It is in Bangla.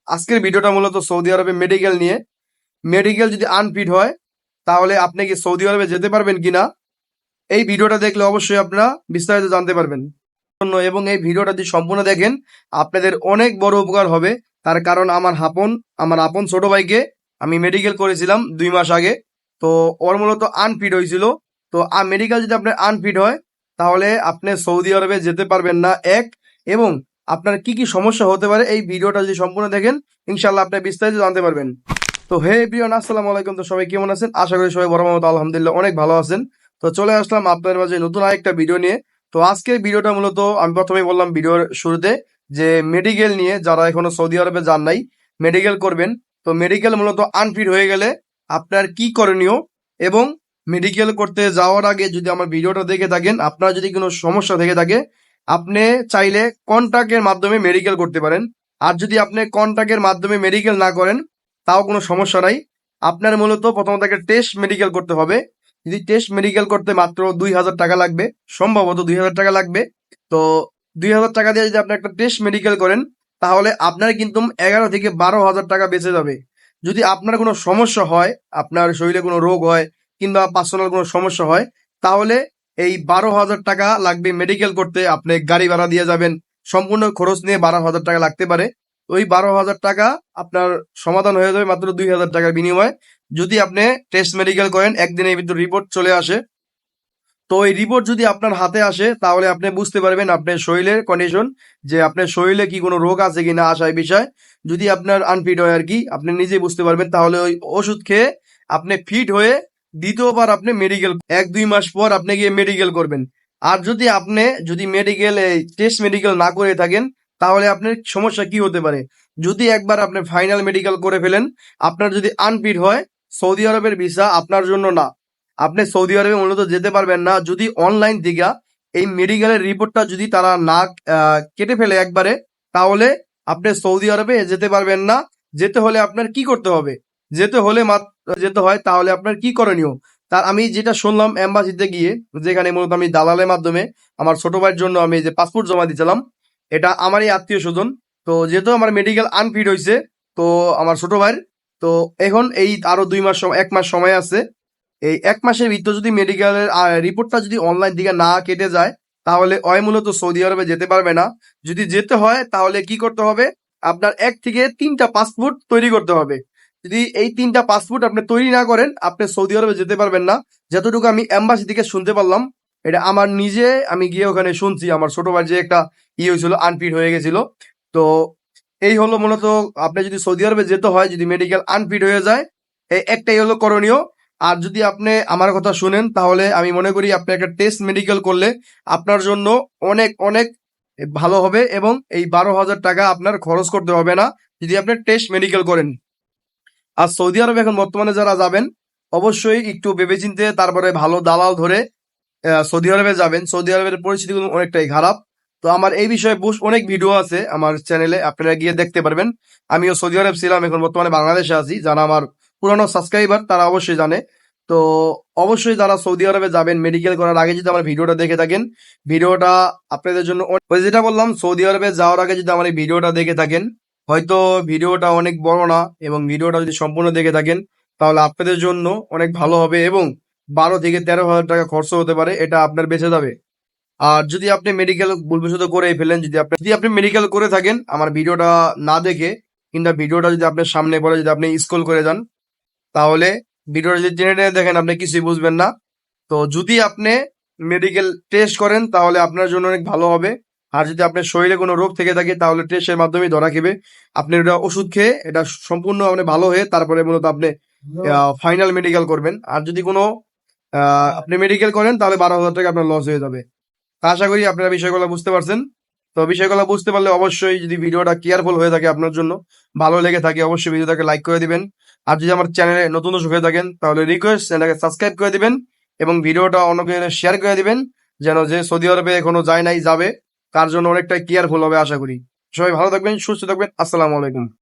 আজকের ভিডিওটা মূলত সৌদি আরবে মেডিকেল নিয়ে। মেডিকেল যদি আনফিট হয় তাহলে আপনি কি সৌদি আরবে যেতে পারবেন কিনা, এই ভিডিওটা দেখলে অবশ্যই আপনারা বিস্তারিত জানতে পারবেন। এবং এই ভিডিওটা যদি সম্পূর্ণ দেখেন আপনাদের অনেক বড় উপকার হবে। তার কারণ আমার আপন ছোট ভাইকে আমি মেডিকেল করেছিলাম 2 মাস আগে। তো ওর মূলত আনফিট হয়েছিল। তো মেডিকেল যদি আপনার আনফিট হয় তাহলে আপনি সৌদি আরবে যেতে পারবেন না এবং আপনার কি কি সমস্যা হতে পারে এই ভিডিওটা যদি সম্পূর্ণ দেখেন ইনশাল্লাহ আপনি বিস্তারিত জানতে পারবেন। তো হে এভরিওয়ান, আসসালামু আলাইকুম। তো সবাই কেমন আছেন? আশা করি সবাই বড় মতো আলহামদুলিল্লাহ অনেক ভালো আছেন। তো চলে আসলাম আপনাদের মাঝে নতুন আরেকটা ভিডিও নিয়ে। তো আজকের ভিডিওটা মূলত আমি প্রথমেই বললাম ভিডিওর শুরুতে যে মেডিকেল নিয়ে, যারা এখনো সৌদি আরবে যান নাই মেডিকেল করবেন। তো মেডিকেল মূলত আনফিট হয়ে গেলে আপনার কি করণীয়, এবং মেডিকেল করতে যাওয়ার আগে যদি আমার ভিডিওটা দেখে থাকেন, আপনার যদি কোনো সমস্যা থেকে থাকে আপনি চাইলে কন্ট্যাক্টের মাধ্যমে মেডিকেল করতে পারেন। আর যদি আপনি কন্ট্যাক্টের মাধ্যমে মেডিকেল না করেন তাও কোনো সমস্যা নাই। আপনার মূলত প্রথমত একটা টেস্ট মেডিকেল করতে হবে। যদি টেস্ট মেডিকেল করতে মাত্র 2,000 টাকা লাগবে, সম্ভবত 2,000 টাকা লাগবে। তো 2,000 টাকা দিয়ে যদি আপনি একটা টেস্ট মেডিকেল করেন তাহলে আপনার কিন্তু 11 থেকে 12,000 টাকা বেঁচে যাবে। যদি আপনার কোনো সমস্যা হয়, আপনার শরীরে কোনো রোগ হয় কিংবা পার্সোনাল কোনো সমস্যা হয়, তাহলে এই 12,000 টাকা লাগবে মেডিকেল করতে। আপনি গাড়ি ভাড়া দিয়ে যাবেন, সম্পূর্ণ খরচ নিয়ে 12,000 টাকা লাগতে পারে। ওই 12,000 টাকা আপনার সমাধান হয়ে যাবে মাত্র 2,000 টাকার বিনিময়ে। যদি আপনি টেস্ট মেডিকেল করেন, একদিনের ভিতর রিপোর্ট চলে আসে। তো এই রিপোর্ট যদি আপনার হাতে আসে তাহলে আপনি বুঝতে পারবেন আপনার শরীরের কন্ডিশন, যে আপনার শরীরে কি কোনো রোগ আছে কিনা আসার বিষয়। যদি আপনার আনফিট হয় আর কি, আপনি নিজেই বুঝতে পারবেন। তাহলে ওই ওষুধ খেয়ে আপনি ফিট হয়ে দ্বিতীয়বার আপনি মেডিকেল 1-2 মাস পর আপনি গিয়ে মেডিকেল করবেন। আর যদি মেডিকেল এই টেস্ট মেডিকেল না করে থাকেন তাহলে আপনার সমস্যা কি হতে পারে। যদি একবার আপনি ফাইনাল মেডিকেল করে ফেলেন, আপনার যদি আনফিট হয়, সৌদি আরবের ভিসা আপনার জন্য না। আপনি সৌদি আরবে মূলত যেতে পারবেন না যদি অনলাইন দিঘা এই মেডিকেলের রিপোর্টটা যদি তারা না কেটে ফেলে একবারে, তাহলে আপনি সৌদি আরবে যেতে পারবেন না। যেতে হলে আপনার কি করতে হবে, যেতে হয় তাহলে আপনার কি করণীয়, তার আমি যেটা শুনলাম এম্বাসিতে গিয়ে, যেখানে মূলত আমি দালালের মাধ্যমে আমার ছোট ভাইয়ের জন্য আমি যে পাসপোর্ট জমা দিয়েছিলাম, এটা আমারই আত্মীয় স্বজন। তো যেহেতু আমার মেডিকেল আনফিট হয়েছে, তো আমার ছোট ভাইয়ের, তো এখন এই আরো 1 মাস সময় আছে। এই 1 মাসের ভিতর যদি মেডিকেলের রিপোর্টটা যদি অনলাইন দিকে না কেটে যায় তাহলে ওই মূলত সৌদি আরবে যেতে পারবে না। যদি যেতে হয় তাহলে কি করতে হবে, আপনার 1 থেকে 3টা পাসপোর্ট তৈরি করতে হবে। যদি এই 3টা পাসপোর্ট আপনি তৈরি না করেন আপনি সৌদি আরবে যেতে পারবেন না। যতটুকু আমি এম্বাসি থেকে শুনতে পারলাম, এটা আমার নিজে আমি গিয়ে ওখানে শুনছি, আমার ছোট ভাই যে একটা হয়েছিল, আনফিট হয়ে গেছিল। তো এই হলো মূলত, আপনি যদি সৌদি আরবে যেতে হয় যদি মেডিকেল আনফিট হয়ে যায়, এই একটাই হলো করণীয়। আর যদি আপনি আমার কথা শুনেন তাহলে আমি মনে করি আপনি একটা টেস্ট মেডিকেল করলে আপনার জন্য অনেক অনেক ভালো হবে, এবং এই 12,000 টাকা আপনার খরচ করতে হবে না যদি আপনি টেস্ট মেডিকেল করেন। আর সৌদি আরবে এখন বর্তমানে যারা যাবেন অবশ্যই একটু ভেবেচিন্তে তারপরে ভালো দালাল ধরে সৌদি আরবে যাবেন। সৌদি আরবের পরিস্থিতি অনেকটাই খারাপ। তো আমার এই বিষয়ে অনেক ভিডিও আছে আমার চ্যানেলে, আপনারা গিয়ে দেখতে পারবেন। আমিও সৌদি আরব ছিলাম, এখন বর্তমানে বাংলাদেশে আছি। যারা আমার পুরানো সাবস্ক্রাইবার তারা অবশ্যই জানে। তো অবশ্যই যারা সৌদি আরবে যাবেন মেডিকেল করার আগে যদি আমার ভিডিওটা দেখে থাকেন, ভিডিওটা আপনাদের জন্য ওই যেটা বললাম, সৌদি আরবে যাওয়ার আগে যদি আমার এই ভিডিওটা দেখে থাকেন, হয়তো ভিডিওটা অনেক বড় না, এবং ভিডিওটা যদি সম্পূর্ণ দেখে থাকেন তাহলে আপনাদের জন্য অনেক ভালো হবে, এবং 12 থেকে 13,000 টাকা খরচ হতে পারে, এটা আপনার বেঁচে যাবে। আর যদি আপনি মেডিকেল ভুলবশত করে ফেলেন, যদি আপনি মেডিকেল করে থাকেন আমার ভিডিওটা না দেখে, কিংবা ভিডিওটা যদি আপনার সামনে পড়ে যদি আপনি স্ক্রল করে যান, তাহলে ভিডিওটা যদি টেনে টেনে দেখেন আপনি কিছুই বুঝবেন না। তো যদি আপনি মেডিকেল টেস্ট করেন তাহলে আপনার জন্য অনেক ভালো হবে। আর যদি আপনার শরীরে কোনো রোগ থেকে থাকে তাহলে টেস্টের মাধ্যমে ধরা খেবে। আপনি এটা ওষুধ খেয়ে এটা সম্পূর্ণ আপনি ভালো হয়ে তারপরে মূলত আপনি ফাইনাল মেডিকেল করবেন। আর যদি কোনো আপনি মেডিকেল করেন তাহলে 12,000 টাকা আপনার লস হয়ে যাবে। তা আশা করি আপনারা বিষয়গুলো বুঝতে পারছেন। তো বিষয়গুলো বুঝতে পারলে অবশ্যই, যদি ভিডিওটা কেয়ারফুল হয়ে থাকে আপনার জন্য, ভালো লেগে থাকে, অবশ্যই ভিডিওটাকে লাইক করে দিবেন। আর যদি আমার চ্যানেলে নতুন দর্শক হয়ে থাকেন তাহলে রিকোয়েস্ট চ্যানেলটাকে সাবস্ক্রাইব করে দিবেন, এবং ভিডিওটা অন্যকে শেয়ার করে দিবেন, যেন যে সৌদি আরবে এখনো যায় নাই যাবে তার জন্য অনেকটাই কেয়ারফুল হবে আশা করি। সবাই ভালো থাকবেন, সুস্থ থাকবেন। আসসালামু আলাইকুম।